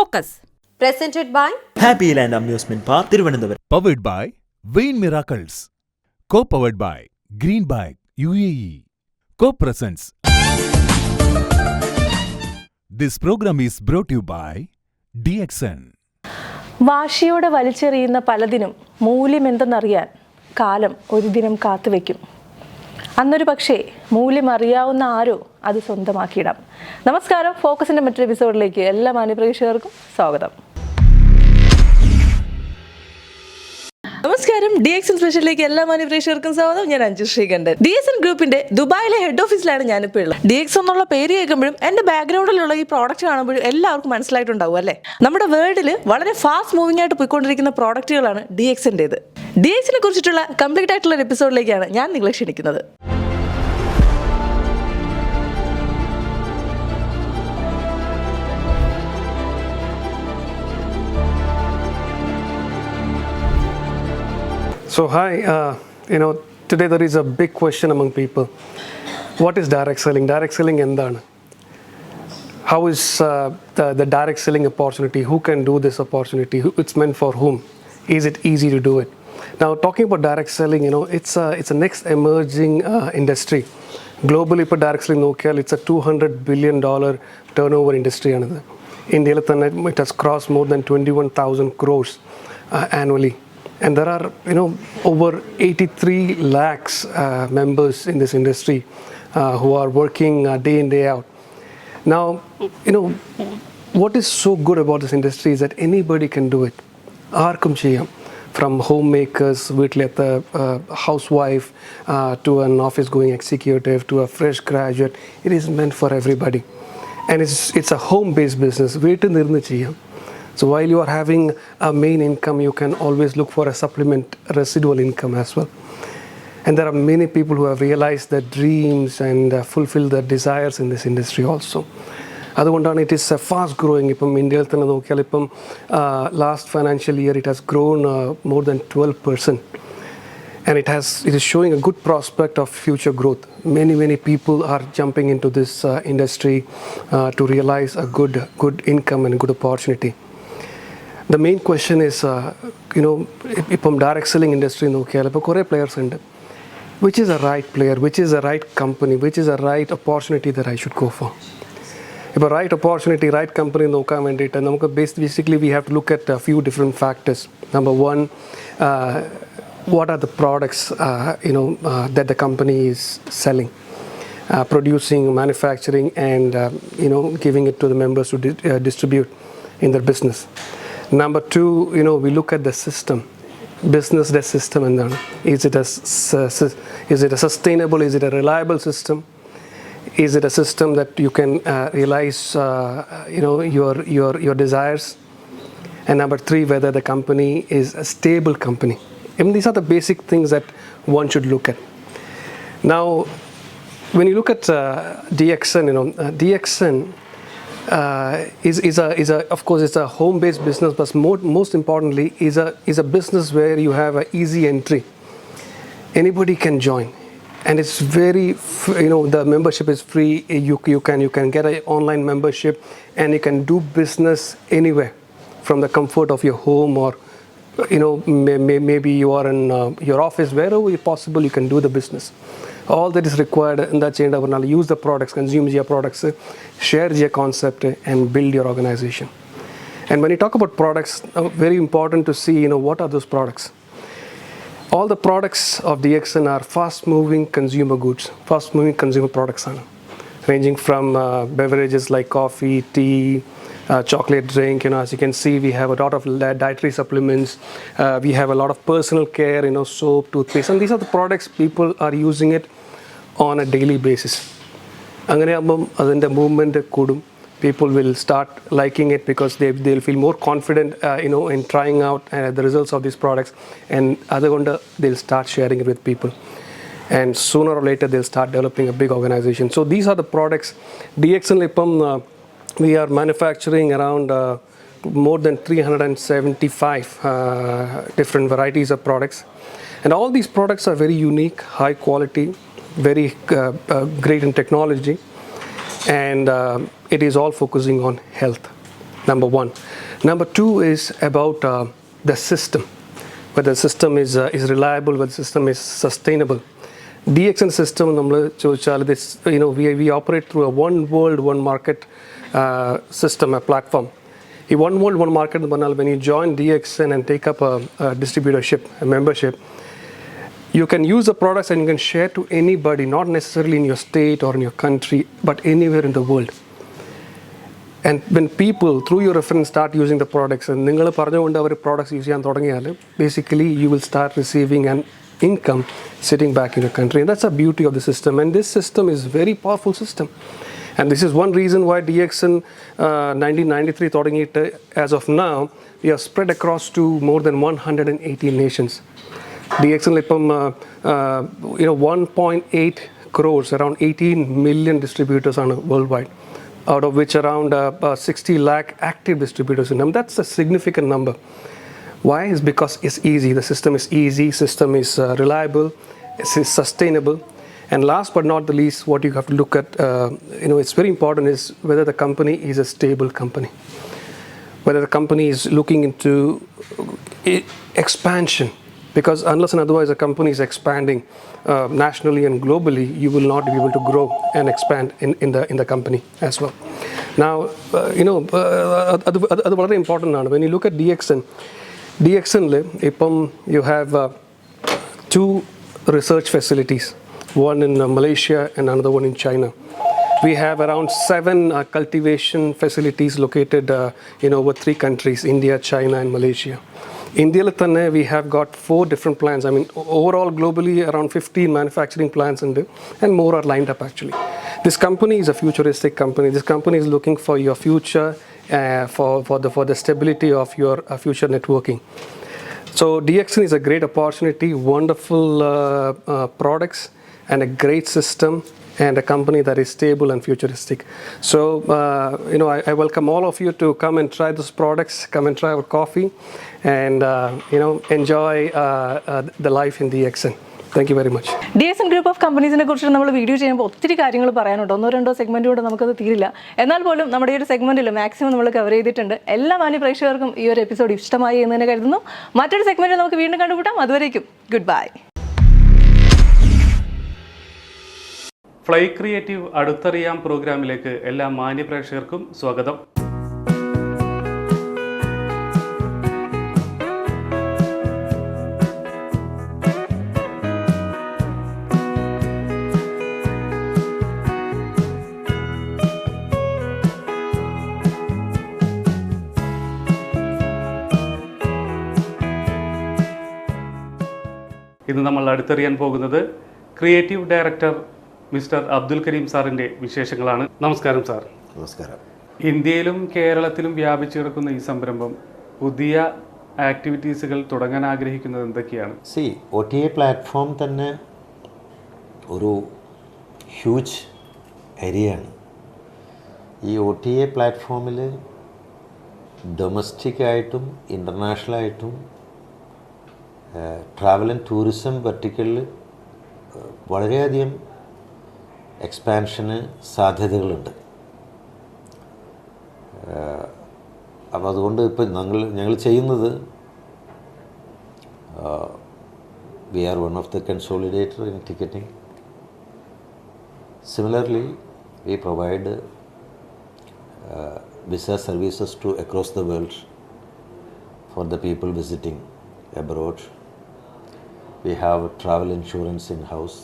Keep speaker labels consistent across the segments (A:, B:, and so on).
A: Focus.
B: Presented by
C: Happy Land Amusement Park, Thiruvananthapuram.
D: Powered by Vain Miracles. Co-powered by Green Bike UAE. Co-presents. This program is brought to you by DXN.
E: വാശിയോടെ വലിച്ചെറിയുന്ന പലതിനും മൂല്യമെന്തെന്നറിയാൻ കാലം ഒരു ദിനം കാത്തുവെക്കും. അന്നൊരു പക്ഷേ മൂല്യം അറിയാവുന്ന ആരോ അത് സ്വന്തമാക്കിയിടാം. നമസ്കാരം, ഫോക്കസിൻ്റെ മറ്റൊരു എപ്പിസോഡിലേക്ക് എല്ലാ മാന്യപ്രേക്ഷകർക്കും സ്വാഗതം. നമസ്കാരം, DXN സ്പെഷ്യലിലേക്ക് എല്ലാ മാന്യപ്രേക്ഷകർക്കും സ്വാഗതം. ഞാൻ അഞ്ജു ശ്രീകണ്ഠൻ. DXN ഗ്രൂപ്പിന്റെ ദുബായിലെ ഹെഡ് ഓഫീസിലാണ് ഞാനിപ്പോൾ ഉള്ളത്. DXN എന്നുള്ള പേര് കേൾക്കുമ്പോഴും എൻ്റെ ബാക്ക്ഗ്രൗണ്ടിലുള്ള ഈ പ്രോഡക്റ്റ് കാണുമ്പോഴും എല്ലാവർക്കും മനസ്സിലായിട്ടുണ്ടാവും അല്ലേ? നമ്മുടെ വേൾഡിൽ വളരെ ഫാസ്റ്റ് മൂവിംഗ് ആയിട്ട് പോയിക്കൊണ്ടിരിക്കുന്ന പ്രോഡക്റ്റുകളാണ് DXNൻ്റേത്. DXNനെ കുറിച്ചിട്ടുള്ള കംപ്ലീറ്റ് ആയിട്ടുള്ള ഒരു എപ്പിസോഡിലേക്കാണ് ഞാൻ നിങ്ങളെ ക്ഷണിക്കുന്നത്.
F: So hi, today there is a big question among people. What is direct selling? Direct selling endana? How is the direct selling opportunity? Who can do this opportunity? It's meant for whom? Is it easy to do it? Now talking about direct selling, it's a next emerging industry. Globally, for direct selling, it's a $200 billion turnover industry. India, it has crossed more than 21,000 crores annually. And there are, over 83 lakhs members in this industry who are working day in, day out. Now, what is so good about this industry is that anybody can do it. Arkum cheyam. From homemakers, housewife, to an office-going executive, to a fresh graduate. It is meant for everybody. And it's a home-based business. So while you are having a main income, you can always look for a supplement residual income as well. And there are many people who have realized their dreams and fulfilled their desires in this industry also. അതുകൊണ്ടാണ് it is fast growing. ഇപ്പം ഇന്ത്യയിൽ തന്നെ നോക്കിയാൽ ഇപ്പം last financial year it has grown more than 12%. And it is showing a good prospect of future growth. Many people are jumping into this industry to realize a good income and good opportunity. The main question is, ഇപ്പം direct selling industry നോക്കിയാൽ ഇപ്പോൾ കുറേ players ഉണ്ട്. Which is the right player? Which is the right company? Which is the right opportunity that I should go for? ഇപ്പോൾ right opportunity, right company നോക്കാൻ വേണ്ടിയിട്ട് നമുക്ക് basically we have to look at a few different factors. Number one, what are the products that the company is selling, producing, manufacturing, and giving it to the members to distribute in their business. Number two, we look at the system, business system, and is it a sustainable, is it a reliable system, is it a system that you can realize your desires, and number three, whether the company is a stable company. These are the basic things that one should look at. Now, when you look at DXN, DXN is of course it's a home-based business, but most importantly is a business where you have an easy entry. Anybody can join, and it's very the membership is free. You can get an online membership, and you can do business anywhere from the comfort of your home, or maybe you are in your office. Wherever possible, you can do the business. All that is required in that chain of use the products, consume your products, share your concept, and build your organization. And when you talk about products, very important to see what are those products. All the products of DXN are fast-moving consumer goods, fast-moving consumer products, ranging from beverages like coffee, tea, chocolate drink. As you can see, we have a lot of dietary supplements. We have a lot of personal care, soap, toothpaste, and these are the products people are using it on a daily basis. അങ്ങനെയാകുമ്പം അതിൻ്റെ movement കൂടും. People will start liking it because they'll feel more confident in trying out the results of these products, and അതുകൊണ്ട് they'll start sharing it with people, and sooner or later they'll start developing a big organization. So these are the products. DXN ഇപ്പം we are manufacturing around more than 375 different varieties of products, and all these products are very unique, high quality, very great in technology, and it is all focusing on health. number one. Number two is about the system, whether the system is reliable, whether the system is sustainable. DXN system, this, we operate through a one world, one market system, a platform. One world, one market, when you join DXN and take up a distributorship, a membership, you can use the products and you can share to anybody, not necessarily in your state or in your country, but anywhere in the world. And when people, through your reference, start using the products, and നിങ്ങൾ പറഞ്ഞുകൊണ്ട് അവർ products use ചെയ്യാൻ തുടങ്ങിയാൽ, basically you will start receiving an income sitting back in your country. And that's the beauty of the system. And this system is a very powerful system. And this is one reason why DXN 1993 തുടങ്ങിയിട്ട്, as of now, we are spread across to more than 180 nations. DXN ഇപ്പം 1.8 crores, around 18 million distributors are worldwide, out of which around 60 lakh active distributors in them. That's a significant number. Why? Is because it's easy. The system is easy, system is reliable, it's sustainable. And last but not the least, what you have to look at, it's very important, is whether the company is a stable company. Whether the company is looking into expansion. Because unless and otherwise a company is expanding nationally and globally, you will not be able to grow and expand in the company as well. Now, that's very important. When you look at DXN, you have two research facilities, one in Malaysia and another one in China. We have around 7 cultivation facilities located over 3 countries, India, China and Malaysia. India, we have got 4 different plants. I mean, overall, globally, around 15 manufacturing plants and more are lined up actually. This company is a futuristic company. This company is looking for your future, for the stability of your future networking. So DXN is a great opportunity, wonderful products and a great system, and a company that is stable and futuristic. So, I welcome all of you to come and try those products, come and try our coffee, and, enjoy the life in DXN. Thank you very much.
E: DXN group of കമ്പനീസിനെ കുറിച്ച് നമ്മൾ video ചെയ്യുമ്പോൾ ഒത്തിരി കാര്യങ്ങൾ പറയാനുണ്ട്. 1-2 segment കൊണ്ട് നമുക്കത് തീരില്ല. എന്നാൽ പോലും നമ്മുടെ ഈ ഒരു സെഗ്മെന്റിൽ മാക്സിമം നമ്മൾ കവർ ചെയ്തിട്ടുണ്ട്. എല്ലാ മാന്യ പ്രേക്ഷകർക്കും ഈ ഒരു എപ്പിസോഡ് ഇഷ്ടമായി എന്ന് തന്നെ കരുതുന്നു. മറ്റൊരു സെഗ്മെന്റിൽ നമുക്ക് വീണ്ടും കണ്ടുമുട്ടാം. അതുവരേക്കും ഗുഡ് ബൈ.
A: ഫ്ലൈ ക്രിയേറ്റീവ് അടുത്തറിയാം പ്രോഗ്രാമിലേക്ക് എല്ലാ മാന്യ പ്രേക്ഷകർക്കും സ്വാഗതം. ഇന്ന് നമ്മൾ അടുത്തറിയാൻ പോകുന്നത് creative director mister Abdul Kareem സാറിൻ്റെ വിശേഷങ്ങളാണ്. നമസ്കാരം സാർ.
B: നമസ്കാരം.
A: ഇന്ത്യയിലും കേരളത്തിലും വ്യാപിച്ചു കിടക്കുന്ന ഈ സംരംഭം പുതിയ ആക്ടിവിറ്റീസുകൾ തുടങ്ങാൻ ആഗ്രഹിക്കുന്നത് എന്തൊക്കെയാണ്?
B: OTA പ്ലാറ്റ്ഫോം തന്നെ ഒരു ഹ്യൂജ് ഏരിയയാണ്. ഈ OTA പ്ലാറ്റ്ഫോമിൽ ഡൊമസ്റ്റിക്കായിട്ടും ഇൻ്റർനാഷണലായിട്ടും ട്രാവൽ ആൻഡ് ടൂറിസം വെർട്ടിക്കലിൽ വളരെയധികം എക്സ്പാൻഷന് സാധ്യതകളുണ്ട്. അപ്പോൾ അതുകൊണ്ട് ഇപ്പോൾ ഞങ്ങൾ ചെയ്യുന്നത് we are one of the consolidator in ticketing. Similarly we provide visa services to across the world for the people visiting abroad. We have travel insurance in-house.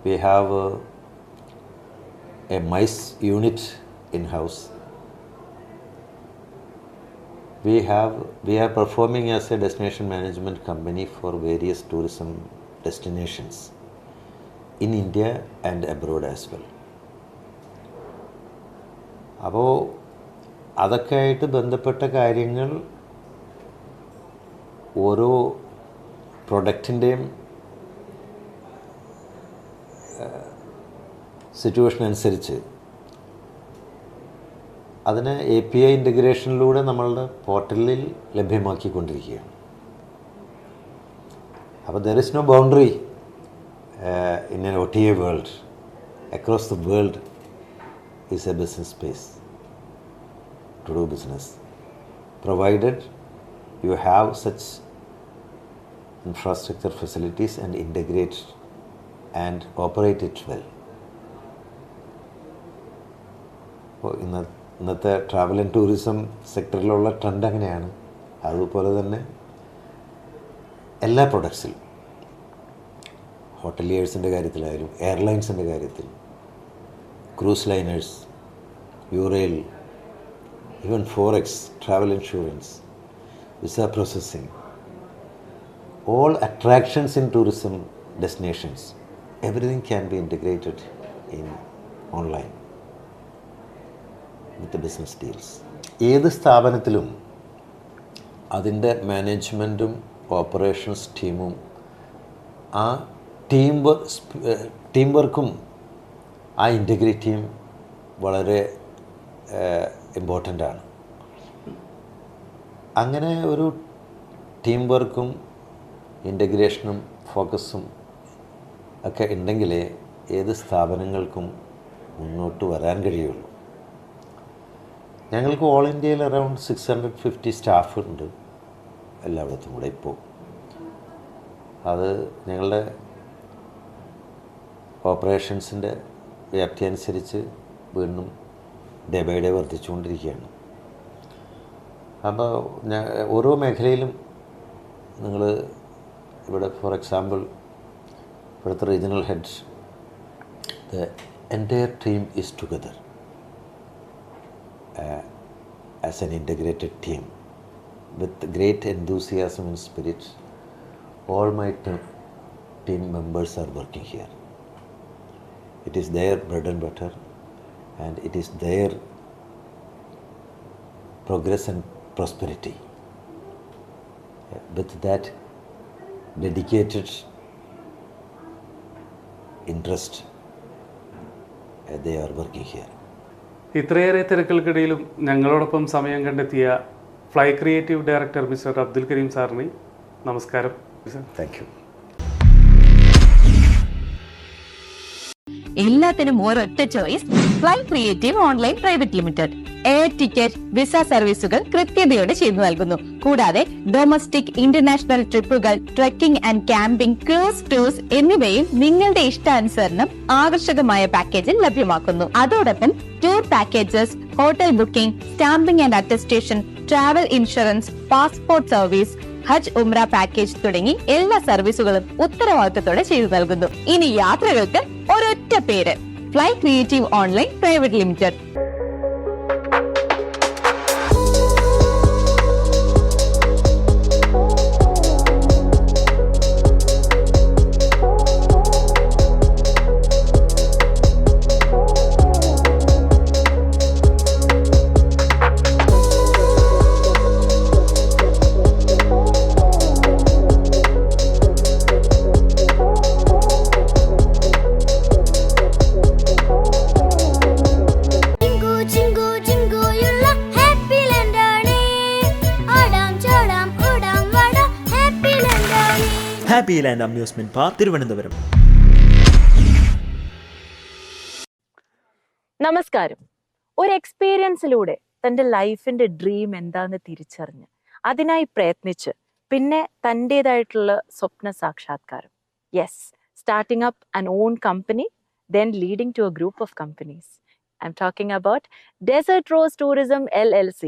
B: We have a MICE unit in-house. We are performing as a destination management company for various tourism destinations in India and abroad as well. അപ്പോൾ അതൊക്കെ ആയിട്ട് ബന്ധപ്പെട്ട കാര്യങ്ങൾ ഓരോ പ്രൊഡക്റ്റിൻ്റെയും situation അനുസരിച്ച് അതിനെ API ഇൻ്റഗ്രേഷനിലൂടെ നമ്മളുടെ പോർട്ടലിൽ ലഭ്യമാക്കിക്കൊണ്ടിരിക്കുകയാണ്. അപ്പോൾ there is no boundary in an OTA world. Across the world is a business space. to do business, provided you have such infrastructure facilities and integrate and operate it well. അപ്പോൾ ഇന്നത്തെ travel and tourism സെക്ടറിലുള്ള trend അങ്ങനെയാണ്. അതുപോലെ തന്നെ എല്ലാ പ്രൊഡക്ട്സിലും, ഹോട്ടലിയേഴ്സിൻ്റെ കാര്യത്തിലായാലും എയർലൈൻസിൻ്റെ കാര്യത്തിൽ, cruise liners, Eurail, even forex, travel insurance, visa processing, all attractions in tourism destinations, everything can be integrated in online with the business deals. ഏത് സ്ഥാപനത്തിലും അതിൻ്റെ മാനേജ്മെൻറ്റും ഓപ്പറേഷൻസ് ടീമും ആ ടീം വർക്കും ആ ഇൻറ്റഗ്രിറ്റിയും വളരെ ഇമ്പോർട്ടൻ്റ് ആണ്. അങ്ങനെ ഒരു ടീം വർക്കും ഇൻ്റഗ്രേഷനും ഫോക്കസും ഒക്കെ ഉണ്ടെങ്കിലേ ഏത് സ്ഥാപനങ്ങൾക്കും മുന്നോട്ട് വരാൻ കഴിയുള്ളൂ. ഞങ്ങൾക്ക് ഓൾ ഇന്ത്യയിൽ അറൗണ്ട് 650 സ്റ്റാഫ് ഉണ്ട് എല്ലായിടത്തും കൂടെ ഇപ്പോൾ. അത് ഞങ്ങളുടെ ഓപ്പറേഷൻസിൻ്റെ വ്യാപ്തി അനുസരിച്ച് വീണ്ടും ഡേ ബൈ ഡേ വർദ്ധിച്ചുകൊണ്ടിരിക്കുകയാണ്. അപ്പോൾ ഓരോ മേഖലയിലും നിങ്ങൾ ഇവിടെ ഫോർ എക്സാമ്പിൾ ഇവിടുത്തെ regional heads, the entire team is together as an integrated team with great enthusiasm and spirit. All my team members are working here. It is their bread and butter and it is their progress and prosperity. With that dedicated interest, they are working here.
A: ഇത്രയേറെ തിരക്കുകൾക്കിടയിലും ഞങ്ങളോടൊപ്പം സമയം കണ്ടെത്തിയ Fly Creative director mister Abdul Karim സാറിന് നമസ്കാരം.
B: Thank you.
G: എല്ലാത്തിനും ഒരൊറ്റ choice, Fly Creative online private limited. Air ticket, visa സർവീസുകൾ കൃത്യതയോടെ ചെയ്തു നൽകുന്നു. കൂടാതെ ഡൊമസ്റ്റിക്, ഇന്റർനാഷണൽ ട്രിപ്പുകൾ, trekking and camping, cruise tours എന്നിവയും നിങ്ങളുടെ ഇഷ്ടാനുസരണം ആകർഷകമായ പാക്കേജിൽ ലഭ്യമാക്കുന്നു. അതോടൊപ്പം tour packages, hotel booking, stamping and attestation, travel insurance, passport service, Hajj Umrah package തുടങ്ങി എല്ലാ സർവീസുകളും ഉത്തരവാദിത്തത്തോടെ ചെയ്തു നൽകുന്നു. ഇനി യാത്രകൾക്ക് ഒരൊറ്റ പേര്, fly Creative online private limited.
C: Happy Land amusement park, Thiruvananthapuram.
H: നമസ്കാരം. ഒരു എക്സ്പീരിയൻസിലൂടെ തൻ്റെ ലൈഫിന്റെ ഡ്രീം എന്താന്ന് തിരിച്ചറിഞ്ഞ് അതിനായി പ്രയത്നിച്ച് പിന്നെ തൻ്റെതായിട്ടുള്ള സ്വപ്ന സാക്ഷാത്കാരം. Yes, starting up an on company, then leading to a group of companies. I'm talking about Desert Rose Tourism LLC.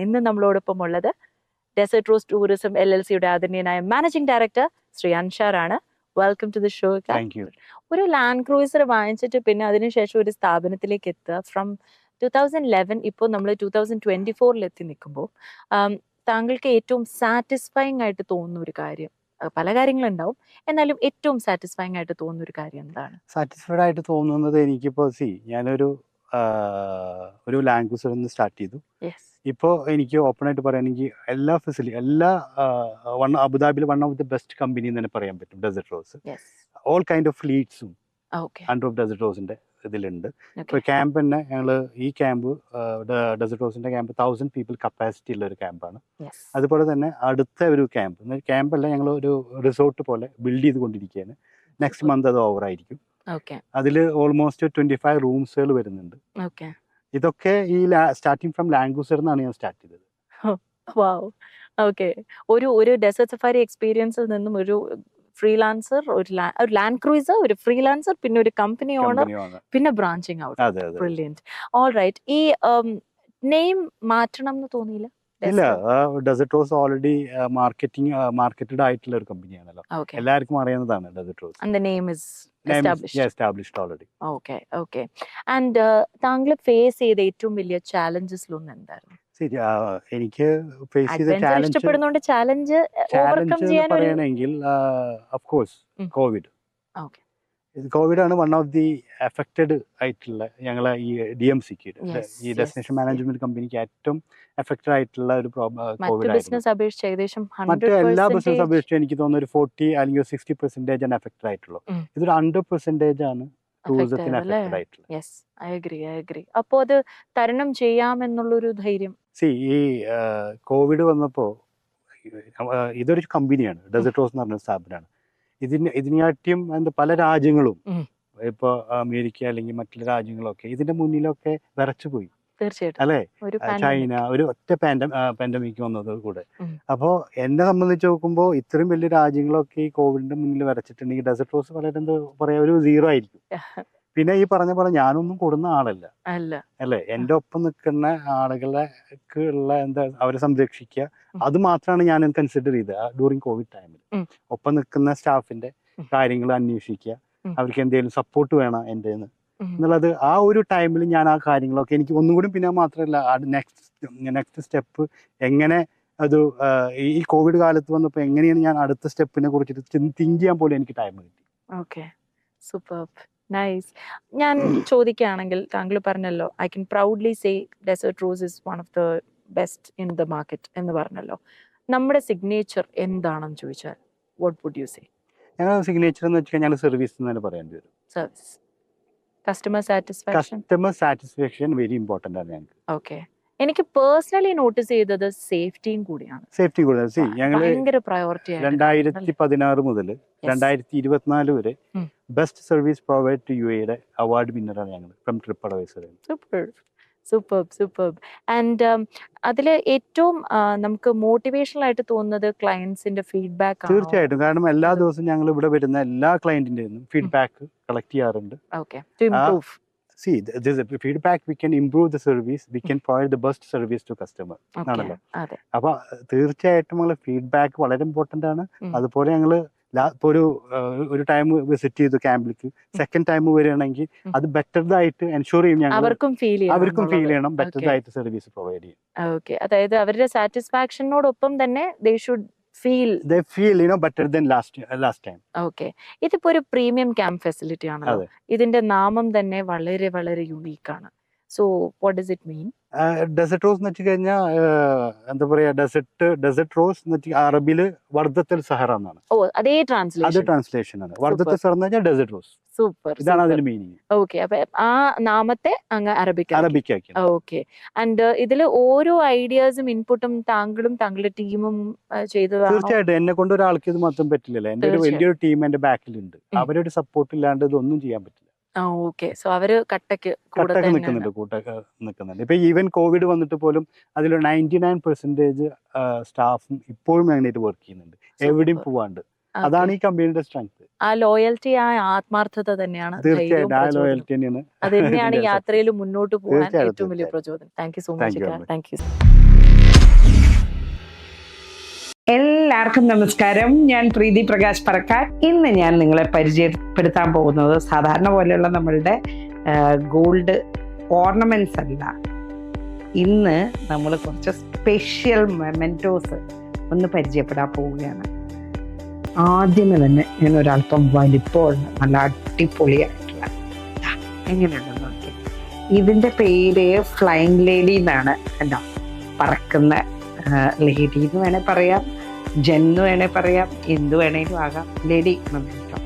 H: ഇന്ന് നമ്മളോടൊപ്പം ഉള്ളത് ഡെസേർട്ട് റോസ് ടൂറിസം LLCയുടെ ആദരണീയനായ മാനേജിംഗ് ഡയറക്ടർ ശ്രീ അൻഷാർ ആണ്. Welcome to the show.
A: Thank you.
H: ഒരു land cruiser വാങ്ങിച്ചിട്ട് പിന്നെ അതിനുശേഷം ഒരു സ്ഥാപനത്തിലേക്ക് എത്തുക, ഫ്രം 2011 ഇപ്പോൾ നമ്മൾ 2024 എത്തി നിൽക്കുമ്പോൾ താങ്കൾക്ക് ഏറ്റവും സാറ്റിസ്ഫൈങ് ആയിട്ട് തോന്നുന്ന ഒരു കാര്യം, പല കാര്യങ്ങളുണ്ടാവും, എന്നാലും ഏറ്റവും സാറ്റിസ്ഫൈങ് ആയിട്ട് തോന്നുന്ന ഒരു കാര്യം എന്താണ്?
I: സാറ്റിസ്ഫൈഡ് ആയിട്ട് തോന്നുന്നത് എനിക്കിപ്പോൾ ഞാനൊരു ലാംഗ്വേജിൽ നിന്ന് സ്റ്റാർട്ട് ചെയ്തു. ഇപ്പോൾ എനിക്ക് ഓപ്പൺ ആയിട്ട് പറയുകയാണെങ്കിൽ എല്ലാ അബുദാബിയിൽ one of the best company എന്ന് തന്നെ പറയാൻ പറ്റും Desert Rose. All kind of ഫ്ലീറ്റ്സും അണ്ടർ ഓഫ് ഡെസേർട്ട് റോസിന്റെ ഇതിലുണ്ട്. ഇപ്പോൾ ക്യാമ്പ് തന്നെ ഈ ക്യാമ്പ് ഡെസേർട്ട് റോസിന്റെ ക്യാമ്പ് 1000 people കപ്പാസിറ്റി ഉള്ള ഒരു ക്യാമ്പാണ്. അതുപോലെ തന്നെ അടുത്ത ഒരു ക്യാമ്പല്ല, ഞങ്ങൾ ഒരു റിസോർട്ട് പോലെ ബിൽഡ് ചെയ്തുകൊണ്ടിരിക്കുകയാണ്. നെക്സ്റ്റ് മന്ത് അത് ഓവർ ആയിരിക്കും. അതിൽ ഓൾമോസ്റ്റ് 25 റൂംസുകൾ വരുന്നുണ്ട്. ഇതൊക്കെ ഈ സ്റ്റാർട്ടിങ് ഫ്രം ലാംഗ്വേജ് എന്നാണ് ഞാൻ സ്റ്റാർട്ട് ചെയ്തത്.
H: ഒരു ഡെസേർട്ട് സഫാരി എക്സ്പീരിയൻസിൽ നിന്നും ഒരു ഫ്രീലാൻസർ, ഒരു ലാൻഡ് ക്രൂയിസർ, ഒരു ഫ്രീലാൻസർ, പിന്നെ ഒരു കമ്പനി ഓണർ, പിന്നെ ബ്രാഞ്ചിങ് ഔട്ട്. ബ്രില്യന്റ്. ഓൾറൈറ്റ്. ഈ നെയിം മാറ്റണം എന്ന് തോന്നിയില്ല?
I: ഇല്ല, ഡെസേർട്ട് റോസ് ഓൾറെഡി മാർക്കറ്റഡ് ആയിട്ടുള്ള ഒരു കമ്പനിയാണല്ലോ, എല്ലാവർക്കും അറിയുന്നതാണ് Desert Rose.
H: And the name is
I: established already.
H: Okay. And താങ്കൾ ഫേസ് ചെയ്ത ഏറ്റവും വലിയ ചാലഞ്ചസിലൊന്നും എന്തായിരുന്നു?
I: എനിക്ക് ഫേസ് ചെയ്ത
H: ചാലഞ്ച് ഓവർകം ചെയ്യാൻ
I: പറയണമെങ്കിൽ ഓഫ് കോഴ്സ് കോവിഡ് ആണ് വൺ ഓഫ് ദി എഫക്റ്റഡ് ആയിട്ടുള്ള ഞങ്ങളെ ഈ DMCക്ക് ഈ ഡെസ്റ്റിനേഷൻ മാനേജ്മെന്റ് കമ്പനിക്ക് ഏറ്റവും എഫക്റ്റഡ് ആയിട്ടുള്ള ഒരു കോവിഡ്
H: ബിസിനസ് അപേക്ഷിച്ച് ഏകദേശം
I: മറ്റു എല്ലാ ബിസിനസ് അപേക്ഷിച്ച് എനിക്ക് തോന്നുന്നു ഒരു 40 അല്ലെങ്കിൽ 60% ആണ് എഫക്റ്റഡ് ആയിട്ടുള്ളൂ. ഇതൊരു 100% ആണ് ടൂറിസത്തിന് എഫക്റ്റഡ് ആയിട്ടുള്ളത്.
H: Yes, I agree. അപ്പോൾ അത് തരണം ചെയ്യാമെന്നുള്ളൊരു ധൈര്യം.
I: ഈ കോവിഡ് വന്നപ്പോൾ ഇതൊരു കമ്പനിയാണ്, ഡെസേർട്ട് റോസ് എന്ന് പറഞ്ഞ സ്ഥാപനമാണ്. ഇതിനായിട്ടും പല രാജ്യങ്ങളും, ഇപ്പൊ അമേരിക്ക അല്ലെങ്കിൽ മറ്റുള്ള രാജ്യങ്ങളൊക്കെ ഇതിന്റെ മുന്നിലൊക്കെ വിറച്ചുപോയി.
H: തീർച്ചയായിട്ടും
I: അല്ലെ, ചൈന ഒരു ഒറ്റ പാൻഡമിക് വന്നത് കൂടെ. അപ്പോ എന്നെ സംബന്ധിച്ച് നോക്കുമ്പോൾ ഇത്രയും വലിയ രാജ്യങ്ങളൊക്കെ ഈ കോവിഡിന്റെ മുന്നിൽ വരച്ചിട്ടുണ്ടെങ്കിൽ ഡെസേർട്ട് റോസ് വളരെ എന്താ പറയാ ഒരു 0 ആയിരിക്കും. പിന്നെ ഈ പറഞ്ഞ പോലെ ഞാനൊന്നും കൊടുന്ന ആളല്ല അല്ലെ, എന്റെ ഒപ്പം നിൽക്കുന്ന ആളുകൾക്ക് ഉള്ള അവരെ സംരക്ഷിക്കുക, അത് മാത്രമാണ് ഞാൻ കൺസിഡർ ചെയ്തത് ഡ്യൂറിങ് കോവിഡ് ടൈമിൽ. ഒപ്പം നിൽക്കുന്ന സ്റ്റാഫിന്റെ കാര്യങ്ങൾ അന്വേഷിക്കുക, അവർക്ക് എന്തെങ്കിലും സപ്പോർട്ട് വേണം എൻ്റെ എന്നുള്ളത്. ആ ഒരു ടൈമിൽ ഞാൻ ആ കാര്യങ്ങളൊക്കെ എനിക്ക് ഒന്നും കൂടി, പിന്നെ മാത്രമല്ല നെക്സ്റ്റ് സ്റ്റെപ്പ് എങ്ങനെ അത് ഈ കോവിഡ് കാലത്ത് വന്നപ്പോൾ എങ്ങനെയാണ് ഞാൻ അടുത്ത സ്റ്റെപ്പിനെ കുറിച്ചിട്ട് തിങ്ക് ചെയ്യാൻ പോലും എനിക്ക് ടൈം കിട്ടി.
H: Okay, superb, nice. ഞാൻ ചോദിക്കുകയാണെങ്കിൽ താങ്കൾ പറഞ്ഞല്ലോ, I can proudly say Desert Rose is one of the best in the market എന്ന് പറഞ്ഞല്ലോ. നമ്മുടെ സിഗ്നേച്ചർ എന്താണെന്ന് ചോദിച്ചാൽ വാട്ട് വുഡ് യു സേ?
I: ഞങ്ങളുടെ സിഗ്നേച്ചർ എന്ന് വെച്ചാൽ ഞങ്ങൾ സർവീസ് എന്ന് തന്നെ പറയേണ്ടി വരും.
H: Service, customer
I: satisfaction very important ആണ് ഞങ്ങൾക്ക്.
H: ഓക്കെ. എനിക്ക് പേഴ്സണലി നോട്ടീസ് ചെയ്തത് സേഫ്റ്റിയും കൂടിയാണ്.
I: സേഫ്റ്റി കൂടിയാണ്. ഞങ്ങൾ
H: ഭയങ്കര പ്രയോറിറ്റി
I: 2016 മുതൽ 2024 വരെ best service provide to UAE award വിന്നറാണ് ഞങ്ങൾ from TripAdvisor.
H: Superb. And അതിൽ ഏറ്റവും നമുക്ക് മോട്ടിവേഷണൽ ആയിട്ട് തോന്നുന്നത് ക്ലയൻസിന്റെ ഫീഡ്ബാക്ക് ആണ്.
I: തീർച്ചയായിട്ടും, കാരണം എല്ലാ ദിവസവും ഞങ്ങൾ ഇവിടെ വരുന്ന എല്ലാ ക്ലയന്റിന്റെയും ഫീഡ്ബാക്ക് കളക്ട് ചെയ്യാറുണ്ട്.
H: To improve.
I: See, this is feedback, we can improve the service, we can provide the best service to customer. ആണല്ലോ. അപ്പൊ തീർച്ചയായിട്ടും നമ്മളെ ഫീഡ്ബാക്ക് വളരെ ഇമ്പോർട്ടന്റ് ആണ്. അതുപോലെ ഞങ്ങള് ഒരു ടൈം വിസിറ്റ് ചെയ്തു ക്യാമ്പിലേക്ക്, സെക്കൻഡ് ടൈം വരികയാണെങ്കിൽ അത് ബെറ്റർഡായിട്ട് എൻഷുർ ചെയ്യും, ഞങ്ങൾ അവർക്കും ഫീൽ ചെയ്യണം, ബെറ്റർഡായിട്ട് സർവീസ് പ്രൊവൈഡ് ചെയ്യും.
H: ഓക്കെ, അതായത് അവരുടെ സാറ്റിസ്ഫാക്ഷനോടൊപ്പം തന്നെ they feel
I: better than last time.
H: Okay. ഇതിപ്പോ ഒരു പ്രീമിയം ക്യാമ്പ് ഫെസിലിറ്റി ആണല്ലോ. ഇതിന്റെ നാമം തന്നെ വളരെ വളരെ യുണീക്ക് ആണ്. So what does it mean?
I: Desert Rose എന്ന് വെച്ച് കഴിഞ്ഞാൽ എന്താ പറയാ, ഡെസേർട്ട് റോസ് എന്ന് വെച്ചാൽ അറബില് വർദ്ധത്തൽ സഹറ എന്നാണ്.
H: അതേ
I: ട്രാൻസ്ലേഷൻ ആണ്. വർദ്ധത്തൽ സഹറ എന്ന് വെച്ചാൽ ഡെസേർട്ട് റോസ്.
H: സൂപ്പർ,
I: ഇതാണ് അതിന്റെ മീനിങ്.
H: ഓക്കെ, അപ്പൊ ആ നാമത്തെ അങ്ങ്
I: അറബിക്കാക്കി.
H: ഓക്കെ. ആൻഡ് ഇതില് ഓരോ ഐഡിയാസും ഇൻപുട്ടും താങ്കളും താങ്കളുടെ ടീമും ചെയ്തതാണ്?
I: തീർച്ചയായിട്ടും, എന്നെ കൊണ്ട് ഒരാൾക്ക് ഇത് മാത്രം പറ്റില്ലല്ലോ. എന്റെ ഒരു വലിയൊരു ടീം എന്റെ ബാക്കിലുണ്ട്. അവരുടെ സപ്പോർട്ട് ഇല്ലാണ്ട് ഇതൊന്നും ചെയ്യാൻ പറ്റില്ല.
H: ഓക്കെ, സോ അവര് കട്ടക്ക്
I: നിൽക്കുന്നുണ്ട്. ഇപ്പൊ ഈവൻ കോവിഡ് വന്നിട്ട് പോലും അതിൽ 99% സ്റ്റാഫും ഇപ്പോഴും വേണ്ടിയിട്ട് വർക്ക് ചെയ്യുന്നുണ്ട്, എവിടെയും പോവാണ്ട്. അതാണ് ഈ കമ്പനിയുടെ സ്ട്രെങ്ത്.
H: ആ ലോയൽറ്റി, ആ ആത്മാർത്ഥത തന്നെയാണ്.
I: തീർച്ചയായിട്ടും ആ ലോയൽറ്റി തന്നെയാണ്.
H: അത് തന്നെയാണ് യാത്രയിൽ മുന്നോട്ട് പോകാൻ ഏറ്റവും വലിയ പ്രചോദനം. Thank you so much. Thank U.
J: എല്ലാവർക്കും നമസ്കാരം. ഞാൻ പ്രീതി പ്രകാശ് പറക്കാട്. ഇന്ന് ഞാൻ നിങ്ങളെ പരിചയപ്പെടുത്താൻ പോകുന്നത് സാധാരണ പോലെയുള്ള നമ്മളുടെ ഗോൾഡ് ഓർണമെന്റ്സ് അല്ല, ഇന്ന് നമ്മൾ കുറച്ച് സ്പെഷ്യൽ മെമെൻറ്റോസ് ഒന്ന് പരിചയപ്പെടാൻ പോവുകയാണ്. ആദ്യമേ തന്നെ ഞാൻ ഒരല്പം വലിപ്പമുള്ള നല്ല അടിപൊളിയായിട്ടുള്ള എങ്ങനെയുണ്ടെന്ന് നോക്കി. ഇതിൻ്റെ പേര് ഫ്ലൈങ് ലേഡി എന്നാണ്. കണ്ടോ, പറക്കുന്ന ലേഡി എന്ന് വേണേൽ പറയാം, ജെൻ എന്ന് വേണേൽ പറയാം, എന്ത് വേണേലും ആകാം, ലേഡി മൊമെൻറ്റോ.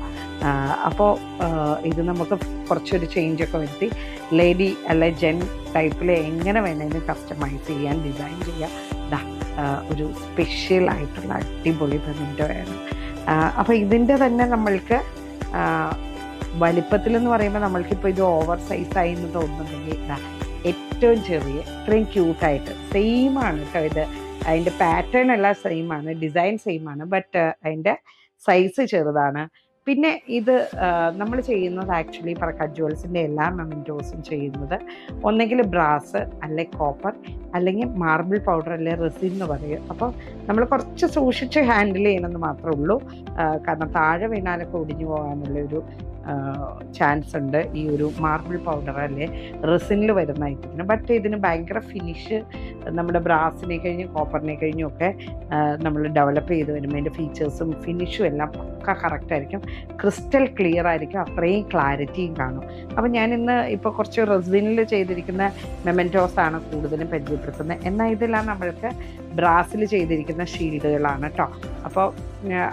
J: അപ്പോൾ ഇത് നമുക്ക് കുറച്ചൊരു ചേഞ്ചൊക്കെ വരുത്തി ലേഡി അല്ലെ ജെൻ ടൈപ്പിൽ എങ്ങനെ വേണേലും കസ്റ്റമൈസ് ചെയ്യാൻ, ഡിസൈൻ ചെയ്യാം. ഒരു സ്പെഷ്യൽ ആയിട്ടുള്ള അടിപൊളി മൊമെൻറ്റോ ആണ്. അപ്പോൾ ഇതിൻ്റെ തന്നെ നമ്മൾക്ക് വലിപ്പത്തിലെന്ന് പറയുമ്പോൾ നമ്മൾക്കിപ്പോൾ ഇത് ഓവർ സൈസായി എന്ന് തോന്നുന്നുണ്ടെങ്കിൽ ഏറ്റവും ചെറിയ ഇത്രയും ക്യൂട്ടായിട്ട് സെയിമാണ് കേട്ടോ. ഇത് അതിൻ്റെ പാറ്റേൺ എല്ലാം സെയിമാണ്, ഡിസൈൻ സെയിമാണ്, ബട്ട് അതിൻ്റെ സൈസ് ചെറുതാണ്. പിന്നെ ഇത് നമ്മൾ ചെയ്യുന്നത് ആക്ച്വലി പറക്കാട് ജുവൽസിൻ്റെ എല്ലാ മൊമെൻറ്റോസും ചെയ്യുന്നത് ഒന്നെങ്കിൽ ബ്രാസ് അല്ലെങ്കിൽ കോപ്പർ അല്ലെങ്കിൽ മാർബിൾ പൗഡർ അല്ലെങ്കിൽ റെസിൻ എന്ന് പറയും. അപ്പോൾ നമ്മൾ കുറച്ച് സൂക്ഷിച്ച് ഹാൻഡിൽ ചെയ്യണമെന്ന് മാത്രമേ ഉള്ളൂ. കാരണം താഴെ വീണാലൊക്കെ ഒടിഞ്ഞു പോകാനുള്ളൊരു ചാൻസ് ഉണ്ട് ഈ ഒരു മാർബിൾ പൗഡർ അല്ലെ റെസിനിൽ വരുന്ന ഐറ്റത്തിന്. ബട്ട് ഇതിന് ഭയങ്കര ഫിനിഷ് നമ്മുടെ ബ്രാസിനെ കഴിഞ്ഞും കോപ്പറിനെ കഴിഞ്ഞും ഒക്കെ നമ്മൾ ഡെവലപ്പ് ചെയ്ത് വരുമ്പോൾ അതിൻ്റെ ഫീച്ചേഴ്സും ഫിനിഷും എല്ലാം പക്ക കറക്റ്റായിരിക്കും, ക്രിസ്റ്റൽ ക്ലിയർ ആയിരിക്കും, അത്രയും ക്ലാരിറ്റിയും കാണും. അപ്പോൾ ഞാനിന്ന് ഇപ്പോൾ കുറച്ച് റെസിനിൽ ചെയ്തിരിക്കുന്ന മെമെൻറ്റോസാണ് കൂടുതലും പരിചയപ്പെടുത്തുന്നത്. എന്നാൽ ഇതെല്ലാം നമ്മൾക്ക് ബ്രാസിൽ ചെയ്തിരിക്കുന്ന ഷീൽഡുകളാണ് കേട്ടോ. അപ്പോൾ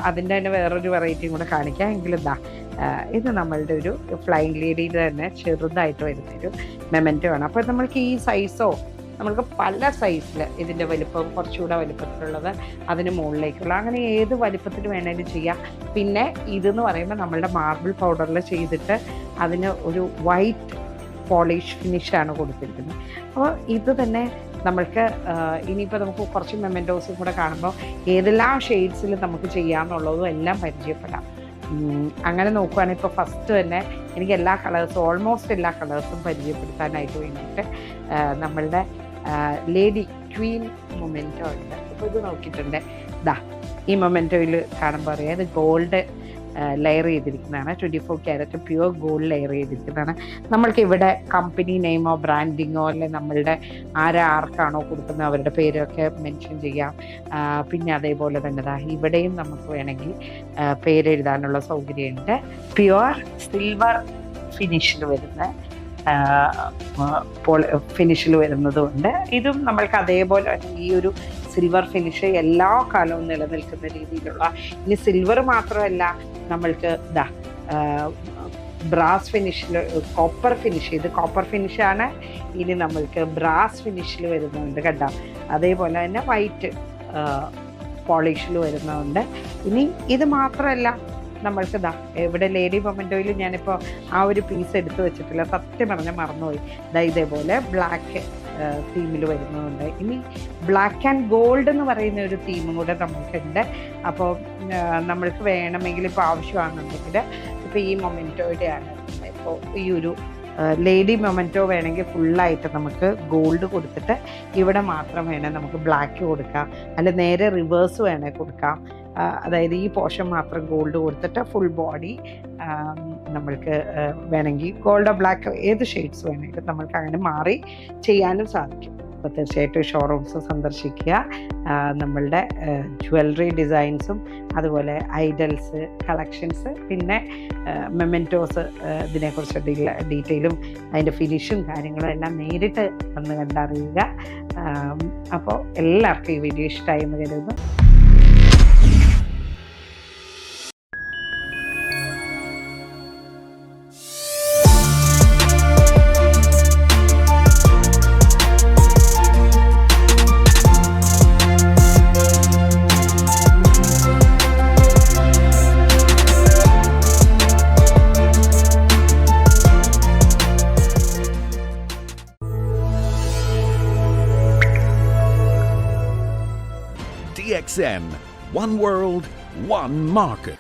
J: അതിൻ്റെ തന്നെ വേറൊരു വെറൈറ്റിയും കൂടെ കാണിക്കാം. എങ്കിലും ഇത് നമ്മളുടെ ഒരു ഫ്ലൈങ് ലേഡിയുടെ തന്നെ ചെറുതായിട്ട് വരുന്നൊരു മെമെൻറ്റോ ആണ്. അപ്പോൾ നമ്മൾക്ക് ഈ സൈസോ നമ്മൾക്ക് പല സൈസിൽ ഇതിൻ്റെ വലിപ്പം കുറച്ചുകൂടെ വലിപ്പത്തിലുള്ളത്, അതിന് മുകളിലേക്കുള്ള, അങ്ങനെ ഏത് വലിപ്പത്തിൽ വേണമെങ്കിലും ചെയ്യാം. പിന്നെ ഇതെന്ന് പറയുമ്പോൾ നമ്മളുടെ മാർബിൾ പൗഡറിൽ ചെയ്തിട്ട് അതിന് ഒരു വൈറ്റ് പോളിഷ് ഫിനിഷാണ് കൊടുത്തിരിക്കുന്നത്. അപ്പോൾ ഇത് തന്നെ നമ്മൾക്ക് ഇനിയിപ്പോൾ നമുക്ക് കുറച്ച് മെമെൻറ്റോസും കൂടെ കാണുമ്പോൾ ഏതെല്ലാം ഷെയ്ഡ്സിൽ നമുക്ക് ചെയ്യാമെന്നുള്ളതും എല്ലാം പരിചയപ്പെടാം. അങ്ങനെ നോക്കുകയാണെങ്കിൽ ഇപ്പോൾ ഫസ്റ്റ് തന്നെ എനിക്ക് എല്ലാ കളേഴ്സും ഓൾമോസ്റ്റ് എല്ലാ കളേഴ്സും പരിചയപ്പെടുത്താനായിട്ട് വേണ്ടിയിട്ട് നമ്മളുടെ ലേഡി ക്വീൻ മൊമെൻറ്റോ ഉണ്ട്. ഇപ്പോൾ ഇത് നോക്കിയിട്ടുണ്ട്, ഈ മൊമെൻറ്റോയിൽ കാണുമ്പോൾ അറിയാം ഇത് ഗോൾഡ് ലെയർ ചെയ്തിരിക്കുന്നതാണ്. 24 ക്യാരറ്റ് പ്യുവർ ഗോൾഡ് ലെയർ ചെയ്തിരിക്കുന്നതാണ്. നമ്മൾക്ക് ഇവിടെ കമ്പനി നെയിമോ ബ്രാൻഡിങ്ങോ അല്ലെ നമ്മളുടെ ആർക്കാണോ കൊടുക്കുന്നത് അവരുടെ പേരൊക്കെ മെൻഷൻ ചെയ്യാം. പിന്നെ അതേപോലെ തന്നെ ഇവിടെയും നമുക്ക് വേണമെങ്കിൽ പേരെഴുതാനുള്ള സൗകര്യമുണ്ട്. പ്യുവർ സിൽവർ ഫിനിഷിൽ വരുന്ന ഫിനിഷിൽ വരുന്നതുകൊണ്ട് ഇതും നമ്മൾക്ക് അതേപോലെ ഈ ഒരു സിൽവർ ഫിനിഷ് എല്ലാ കാലവും നിലനിൽക്കുന്ന രീതിയിലുള്ള. ഇനി സിൽവർ മാത്രമല്ല, നമ്മൾക്ക് ബ്രാസ് ഫിനിഷിൽ കോപ്പർ ഫിനിഷ്, ഇത് കോപ്പർ ഫിനിഷാണ്. ഇനി നമ്മൾക്ക് ബ്രാസ് ഫിനിഷിൽ വരുന്നുണ്ട് കണ്ടോ. അതേപോലെ തന്നെ വൈറ്റ് പോളിഷിൽ വരുന്നുണ്ട്. ഇനി ഇത് മാത്രമല്ല, നമ്മൾക്ക് ഇവിടെ ലേഡി മൊമെൻറ്റോയിൽ ഞാനിപ്പോൾ ആ ഒരു പീസ് എടുത്തു വെച്ചിട്ടില്ല, സത്യം പറഞ്ഞാൽ മറന്നുപോയി. ഇതേപോലെ ബ്ലാക്ക് തീമിൽ വരുന്നതുണ്ട്. ഇനി ബ്ലാക്ക് ആൻഡ് ഗോൾഡ് എന്ന് പറയുന്ന ഒരു തീമും കൂടെ നമ്മൾക്കുണ്ട്. അപ്പോൾ നമ്മൾക്ക് വേണമെങ്കിൽ ഇപ്പോൾ ആവശ്യമാണെന്നുണ്ടെങ്കിൽ ഇപ്പോൾ ഈ മൊമെൻറ്റോയുടെയാണ്, ഇപ്പോൾ ഈ ഒരു ലേഡി മൊമെൻറ്റോ വേണമെങ്കിൽ ഫുള്ളായിട്ട് നമുക്ക് ഗോൾഡ് കൊടുത്തിട്ട് ഇവിടെ മാത്രം വേണേൽ നമുക്ക് ബ്ലാക്ക് കൊടുക്കാം, അല്ല നേരെ റിവേഴ്സ് വേണേൽ കൊടുക്കാം. അതായത് ഈ പോർഷൻ മാത്രം ഗോൾഡ് കൊടുത്തിട്ട് ഫുൾ ബോഡി നമ്മൾക്ക് വേണമെങ്കിൽ ഗോൾഡോ ബ്ലാക്ക് ഏത് ഷെയ്ഡ്സ് വേണമെങ്കിലും നമ്മൾക്ക് അങ്ങനെ മാറി ചെയ്യാനും സാധിക്കും. അപ്പോൾ തീർച്ചയായിട്ടും ഷോറൂംസ് സന്ദർശിക്കുക. നമ്മളുടെ ജ്വല്ലറി ഡിസൈൻസും അതുപോലെ ഐഡൽസ് കളക്ഷൻസ് പിന്നെ മെമെൻറ്റോസ് ഇതിനെക്കുറിച്ച് ഡീറ്റെയിലും അതിൻ്റെ ഫിനിഷും കാര്യങ്ങളും എല്ലാം നേരിട്ട് വന്ന് കണ്ടറിയുക. അപ്പോൾ എല്ലാവർക്കും ഈ വീഡിയോ ഇഷ്ടമായി എന്ന് കരുതുന്നു.
D: DXN, one world, one market.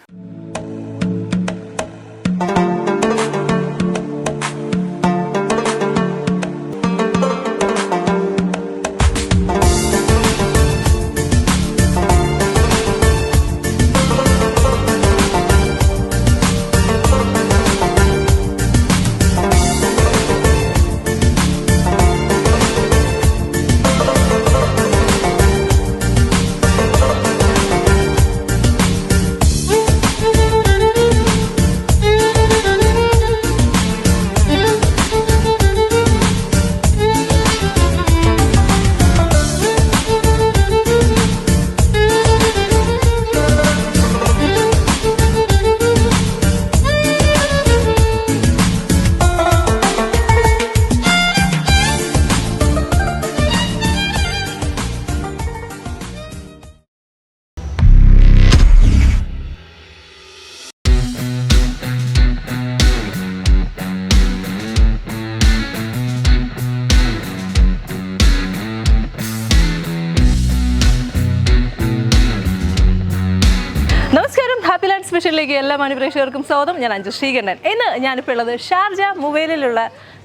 E: നമസ്കാരം, ഹാപ്പി ലാൻഡ് സ്പെഷ്യലിലേക്ക് എല്ലാ മാന്യപ്രേക്ഷകർക്കും സ്വാഗതം. ഞാൻ അഞ്ജു ശ്രീകണ്ഠൻ. ഇന്ന് ഞാനിപ്പോൾ ഉള്ളത് ഷാർജ മുവൈലിലുള്ള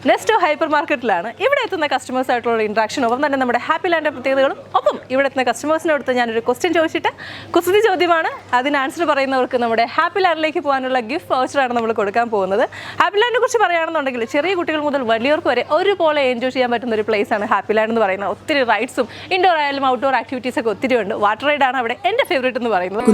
E: നെസ്റ്റോ ഹൈപ്പർ മാർക്കറ്റിലാണ്. ഇവിടെ എത്തുന്ന കസ്റ്റമേഴ്സ് ആയിട്ടുള്ള ഇൻട്രാക്ഷൻ, ഒപ്പം തന്നെ നമ്മുടെ ഹാപ്പി ലാൻഡിൻ്റെ പ്രത്യേകതകളും, ഒപ്പം ഇവിടെ എത്തുന്ന കസ്റ്റമേഴ്സിനടുത്ത് ഞാനൊരു ക്വസ്റ്റ്യൻ ചോദിച്ചിട്ട് കുസൃതി ചോദ്യമാണ്, അതിന് ആൻസർ പറയുന്നവർക്ക് നമ്മുടെ ഹാപ്പി ലാൻഡിലേക്ക് പോകാനുള്ള ഗിഫ്റ്റ് വൗച്ചറാണ് നമ്മൾ കൊടുക്കാൻ പോകുന്നത്. ഹാപ്പി ലാൻഡിനെ കുറിച്ച് പറയുകയാണെന്നുണ്ടെങ്കിൽ ചെറിയ കുട്ടികൾ മുതൽ വലിയവർക്ക് വരെ ഒരുപോലെ എൻജോയ് ചെയ്യാൻ പറ്റുന്ന ഒരു പ്ലേസ് ആണ് ഹാപ്പി ലാൻഡ് എന്ന് പറയുന്നത്. ഒത്തിരി റൈഡ്സും ഇൻഡോർ ആയാലും ഔട്ട്ഡോർ ആക്ടിവിറ്റീസ് ഒക്കെ ഒത്തിരി ഉണ്ട്. വാട്ടർ റൈഡാണ് അവിടെ എൻ്റെ ഫേവറേറ്റ് എന്ന് പറയുന്നത്.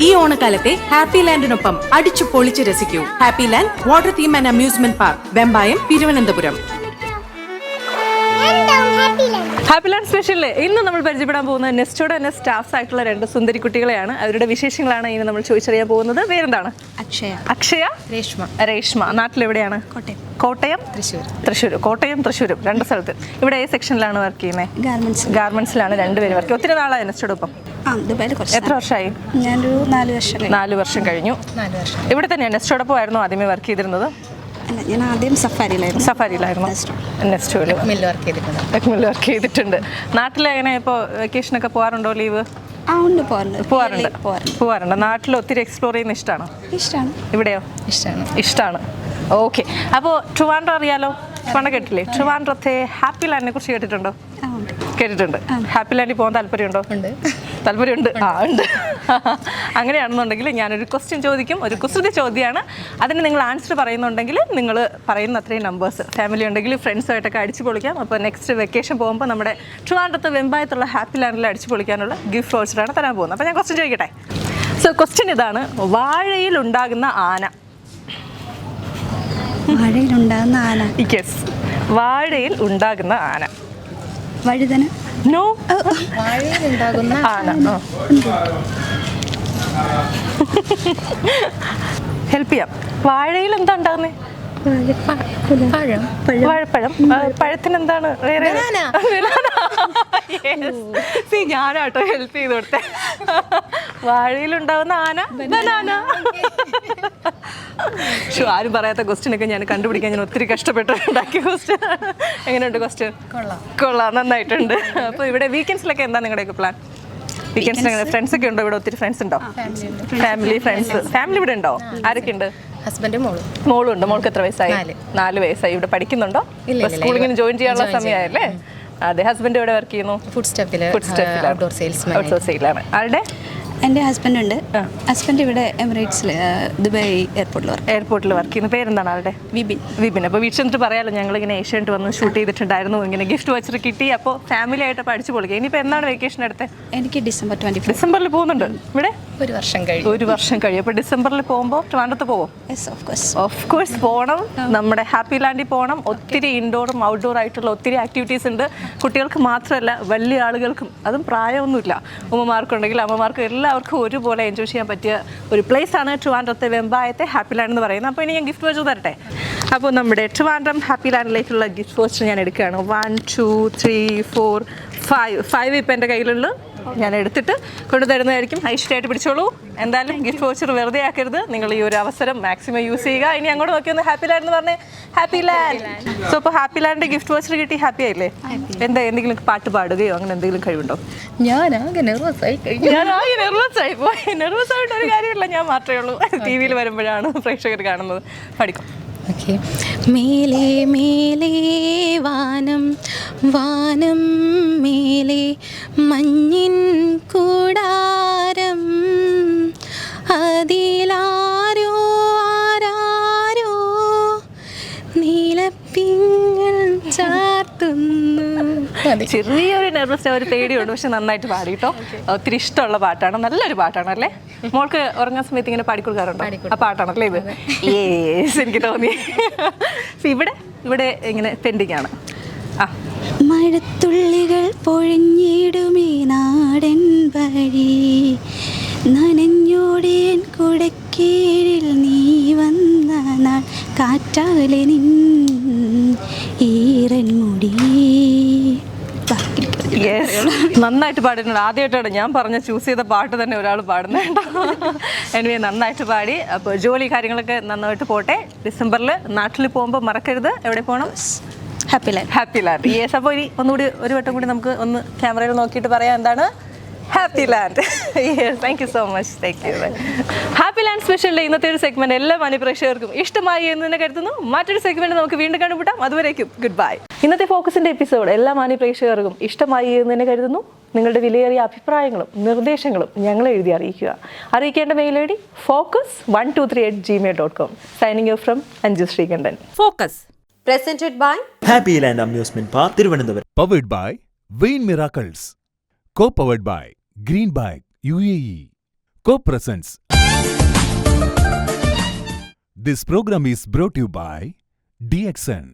K: ഈ ഓണക്കാലത്തെ ഹാപ്പി ലാൻഡിനൊപ്പം അടിച്ചു പൊളിച്ച് രസിക്കൂ. Happy Land water theme and amusement park, Vembayam, Thiruvananthapuram.
E: Happy Land സ്പെഷ്യലിൽ ഇന്ന് നമ്മൾ പരിചയപ്പെടാൻ പോകുന്നത് നെസ്റ്റോയുടെ തന്നെ സ്റ്റാഫ്സ് ആയിട്ടുള്ള 2 സുന്ദരി കുട്ടികളെയാണ്. അവരുടെ വിശേഷങ്ങളാണ് ഇനി നമ്മൾ ചോദിച്ചറിയാൻ പോകുന്നത്. പേരെന്താണ്? അക്ഷയ, രേഷ്മ. നാട്ടിലെവിടെയാണ്? കോട്ടയം, തൃശ്ശൂർ. കോട്ടയം, തൃശ്ശൂരും 2 സ്ഥലത്ത്. ഇവിടെ ഏത് സെക്ഷനിലാണ് വർക്ക് ചെയ്യുന്നത്? ഗാർമെന്റ്സിലാണ് 2 പേര് വർക്ക്. ഒത്തിരി നാളായി നെസ്റ്റോയുടെ ഒപ്പം? എത്ര വർഷമായി?
L: ഞാനൊരു 4 വർഷം
E: കഴിഞ്ഞു. ഇവിടെ തന്നെയാണ് നെസ്റ്റോടൊപ്പം ആയിരുന്നു ആദ്യമേ വർക്ക് ചെയ്തിരുന്നത്?
L: ഞാൻ ആദ്യം
E: സഫാരിയിലായിരുന്നു. നെസ്റ്റോയിൽ വർക്ക് ചെയ്തിട്ടുണ്ട്. നാട്ടിലെങ്ങനെ ഇപ്പോൾ വെക്കേഷനൊക്കെ പോകാറുണ്ടോ? ലീവ് പോകാറുണ്ട്. നാട്ടിൽ ഒത്തിരി എക്സ്പ്ലോർ ചെയ്യുന്ന ഇഷ്ടമാണ്? ഇവിടെയോ? ഇഷ്ടമാണ്. ഓക്കെ. അപ്പോൾ ട്രിവാൻഡ്രം അറിയാലോ? പണ്ട് കേട്ടില്ലേ? ട്രിവാൻഡ്രത്തെ ഹാപ്പി ലാൻഡിനെ കുറിച്ച് കേട്ടിട്ടുണ്ടോ? കേട്ടിട്ടുണ്ട്. ഹാപ്പി ലാൻഡിൽ പോകാൻ താല്പര്യമുണ്ടോ? താല്പര്യമുണ്ട്. ഉണ്ട്. അങ്ങനെയാണെന്നുണ്ടെങ്കിൽ ഞാനൊരു ക്വസ്റ്റ്യൻ ചോദിക്കും. ഒരു കുസൃതി ചോദ്യമാണ്. അതിന് നിങ്ങൾ ആൻസർ പറയുന്നുണ്ടെങ്കിൽ നിങ്ങൾ പറയുന്ന അത്രയും നമ്പേഴ്സ്, ഫാമിലി ഉണ്ടെങ്കിൽ ഫ്രണ്ട്സുമായിട്ടൊക്കെ അടിച്ചു പൊളിക്കാം. അപ്പോൾ നെക്സ്റ്റ് വെക്കേഷൻ പോകുമ്പോൾ നമ്മുടെ ട്രിവാൻഡ്രത്ത് വെമ്പായത്തുള്ള ഹാപ്പി ലാൻഡിൽ അടിച്ചു പൊളിക്കാനുള്ള ഗിഫ്റ്റ് വൗച്ചറാണ് തരാൻ പോകുന്നത്. അപ്പോൾ ഞാൻ ക്വസ്റ്റ്യൻ ചോദിക്കട്ടെ. സോ ക്വസ്റ്റ്യൻ ഇതാണ്: വാഴയിൽ ഉണ്ടാകുന്ന ആന. വാഴയിൽ ഉണ്ടാകുന്ന ആന.
L: വഴുതന.
E: നോ. ആന. ഹെൽപ്പ് ചെയ്യാം. വാഴയിൽ എന്താ ഉണ്ടാകുന്നത്? വാഴപ്പഴം. പഴത്തിന് എന്താണ്? ഞാനാട്ടോ ഹെൽപ്പ് ചെയ്ത് കൊടുത്തേ. വാഴയിലുണ്ടാവുന്ന ആന ബനാന. ആരും പറയാത്ത ക്വസ്റ്റ്യനൊക്കെ ഞാൻ കണ്ടുപിടിക്കാൻ ഞാൻ ഒത്തിരി കഷ്ടപ്പെട്ടുണ്ടാക്കിയ ക്വസ്റ്റ്യൻ. എങ്ങനെയുണ്ട് ക്വസ്റ്റ്യൻ? കൊള്ളാം, നന്നായിട്ടുണ്ട്. അപ്പോൾ ഇവിടെ വീക്കെൻഡ്സിലൊക്കെ എന്താ നിങ്ങളുടെയൊക്കെ പ്ലാൻ? വീക്കെൻഡ്സിൽ ഫ്രണ്ട്സ് ഒക്കെ ഉണ്ടോ? ഇവിടെ ഒത്തിരി ഫ്രണ്ട്സ് ഉണ്ടോ? ഫാമിലി ഇവിടെ ഉണ്ടോ? ആരൊക്കെ ഉണ്ട്?
L: ഹസ്ബൻഡും
E: മോളും ഉണ്ട്. മോൾക്ക് എത്ര വയസ്സായി? 4 വയസ്സായി. ഇവിടെ പഠിക്കുന്നുണ്ടോ? സ്കൂളിങ്ങിന് ജോയിൻ ചെയ്യാനുള്ള സമയമായല്ലേ? അതെ. ഹസ്ബൻഡ് ഇവിടെ വർക്ക് ചെയ്യുന്നു? ഫുഡ് സ്റ്റെപ്പിലാണ്. ആരുടെ?
L: എൻ്റെ ഹസ്ബൻഡ് ഉണ്ട്. ഹസ്ബൻഡ് ഇവിടെ എമിറേറ്റ്സിൽ ദുബായ് എയർപോർട്ടിൽ
E: വർക്ക് ചെയ്യുന്നു. പേരെന്താണ് ആളുടെ? വിപിൻ. അപ്പോൾ വീട്ടിൽ ചെന്നിട്ട് പറയാമല്ലോ, ഞങ്ങളിങ്ങനെ ഏഷ്യാനെറ്റ് വന്ന് ഷൂട്ട് ചെയ്തിട്ടുണ്ടായിരുന്നു, ഇങ്ങനെ ഗിഫ്റ്റ് വൗച്ചർ കിട്ടി. അപ്പോൾ ഫാമിലി ആയിട്ട് പഠിച്ചു പൊളിക്കുക. ഇനിയിപ്പോൾ എന്നാണ് വെക്കേഷൻ എടുത്തത്?
L: എനിക്ക്
E: ഡിസംബറിൽ പോകുന്നുണ്ട്. ഇവിടെ
L: 1 വർഷം
E: കഴിയും. അപ്പോൾ ഡിസംബറിൽ പോകുമ്പോൾ ട്രിവാൻഡ്രത്ത് പോകും? ഓഫ് കോഴ്സ് പോകണം. നമ്മുടെ ഹാപ്പി ലാൻഡിൽ പോകണം. ഒത്തിരി ഇൻഡോറും ഔട്ട്ഡോർ ആയിട്ടുള്ള ഒത്തിരി ആക്ടിവിറ്റീസ് ഉണ്ട്. കുട്ടികൾക്ക് മാത്രമല്ല, വലിയ ആളുകൾക്കും, അതും പ്രായമൊന്നുമില്ല, ഉമ്മമാർക്കുണ്ടെങ്കിൽ അമ്മമാർക്കും എല്ലാവർക്കും ഒരുപോലെ എൻജോയ് ചെയ്യാൻ പറ്റിയ ഒരു പ്ലേസ് ആണ് ട്രിവാൻഡ്രത്തെ വെമ്പായത്തെ ഹാപ്പി ലാൻഡ് എന്ന് പറയുന്നത്. അപ്പോൾ ഇനി ഞാൻ ഗിഫ്റ്റ് വൗച്ചർ തരട്ടെ. അപ്പോൾ നമ്മുടെ ട്രിവാൻഡ്രം ഹാപ്പി ലാൻഡിലേക്കുള്ള ഗിഫ്റ്റ് വൗച്ചർ ഞാൻ എടുക്കുകയാണ്. 1 2 3 4 5 ഇപ്പം എൻ്റെ കയ്യിലുള്ളൂ. ഞാൻ എടുത്തിട്ട് കൊണ്ടുതരുന്നതായിരിക്കും. ഐശ്വര്യമായിട്ട് പിടിച്ചോളൂ. എന്തായാലും ഗിഫ്റ്റ് വൗച്ചർ വെറുതെ ആക്കരുത്. നിങ്ങൾ ഈ ഒരു അവസരം മാക്സിമം യൂസ് ചെയ്യുക. ഇനി അങ്ങോട്ട് നോക്കി ഒന്ന് ഹാപ്പി ലാൻഡ് എന്ന് പറഞ്ഞേ. Happy land. സോ അപ്പോൾ ഹാപ്പി ലാൻഡിൻ്റെ ഗിഫ്റ്റ് വൗച്ചർ കിട്ടി. ഹാപ്പി ആയില്ലേ? എന്തെങ്കിലും പാട്ട് പാടുകയോ അങ്ങനെ എന്തെങ്കിലും കഴിവുണ്ടോ?
L: ഞാനാകെ നെർവസ് ആയി
E: പോയി. നെർവസ് ആയിട്ട് ഒരു കാര്യമില്ല, ഞാൻ മാത്രമേ ഉള്ളൂ. ടി വിയിൽ വരുമ്പോഴാണ് പ്രേക്ഷകർ കാണുന്നത്. പഠിക്കും.
L: മേലേ മേലേ വാനം വാനം മേലേ മഞ്ഞിൻ കൂടാരം അതിലാരോ ആരാരോ നീലപ്പിങ്ങൾ ചാർത്തുന്നു.
E: ചെറിയൊരു നെർവസ്, ഒരു പേടിയുണ്ട്, പക്ഷെ നന്നായിട്ട് പാടി കേട്ടോ. ഒത്തിരി ഇഷ്ടമുള്ള പാട്ടാണ്, നല്ലൊരു പാട്ടാണ് അല്ലേ? മോൾക്ക് ഉറങ്ങാൻ സമയത്ത് ഇങ്ങനെ പാടിക്കൊടുക്കാറുണ്ടോ? ആ പാട്ടാണല്ലേ ഇത്? യേസ്, എനിക്ക് തോന്നി. ഇവിടെ ഇങ്ങനെ പെൻഡിങ് ആണ്.
L: മഴത്തുള്ളികൾ പൊഴിഞ്ഞിടുമേ നാടൻ വഴി കീഴിൽ നീ വന്ന നാൾ കാറ്റാലെ നിൻ ഈറൻ മുടി.
E: നന്നായിട്ട് പാടിയിട്ടുണ്ട്. ആദ്യമായിട്ടാണ് ഞാൻ ചൂസ് ചെയ്ത പാട്ട് തന്നെ ഒരാൾ പാടുന്നുണ്ട്. എനിവേ നന്നായിട്ട് പാടി. അപ്പോൾ ജോലി കാര്യങ്ങളൊക്കെ നന്നായിട്ട് പോട്ടെ. ഡിസംബറിൽ നാട്ടിൽ പോകുമ്പോൾ മറക്കരുത്. എവിടെ പോകണം?
L: Happy land.
E: Happy Land. Yes. അപ്പോൾ ഇനി ഒന്നുകൂടി ഒരു വട്ടം കൂടി നമുക്ക് ഒന്ന് ക്യാമറയിൽ നോക്കിയിട്ട് പറയാം എന്താണ് Happy Land. Yes, thank you so much. Thank you. Happy Land സ്പെഷ്യലിലെ ഇന്നത്തെ ഒരു സെഗ്മെന്റ് എല്ലാ മാന്യപ്രേക്ഷകർക്കും ഇഷ്ടമായി എന്ന് തന്നെ കരുതുന്നു. മറ്റൊരു സെഗ്മെന്റ് നമുക്ക് വീണ്ടും കണ്ടുമുട്ടാം. അതുവരേക്കും ഗുഡ് ബൈ. ഇന്നത്തെ ഫോക്കസിന്റെ എപ്പിസോഡ് എല്ലാ മാന്യപ്രേക്ഷകർക്കും ഇഷ്ടമായി എന്ന് തന്നെ കരുതുന്നു. നിങ്ങളുടെ വിലയേറിയ അഭിപ്രായങ്ങളും നിർദ്ദേശങ്ങളും ഞങ്ങളെ എഴുതി അറിയിക്കുക. അറിയിക്കേണ്ട mail ID focus123@gmail.com. Signing off from Anju Sreekandan.
K: Focus presented by
C: Happy Land amusement park Thiruvananthapuram.
D: Powered by Vein Miracles. Co-powered by Green Bike UAE. Co-presents. This program is brought to you by DXN.